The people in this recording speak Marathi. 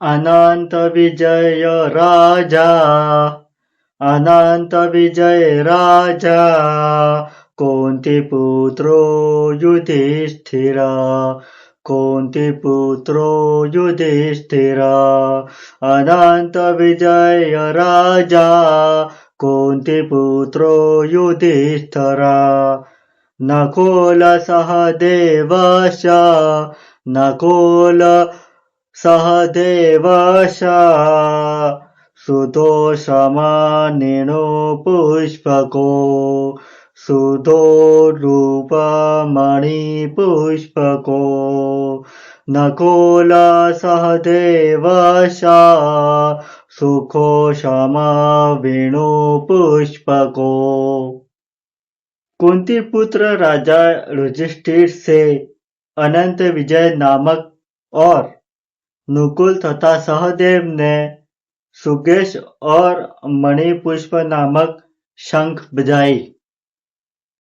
अनंत विजय राजा, अनंत विजय राजा, कोंती पुत्रो युधिष्ठिरा, कोंती पुत्रो युधिष्ठिरा, अनंत विजय राजा, कोंती पुत्रो युधिष्ठिरा, नकुल सहदेवश, नकुल सहदेवश, सुतोषमानिनो पुष्पको, सुतोरूपमणिपुष्पको, नकुल सहदेवश, सुखोषमविणु पुष्पको। कुंती पुत्र राजा युधिष्ठिर से अनंत विजय नामक और नकुल तथा सहदेव ने सुकेश और मणिपुष्प नामक शंख बजाई।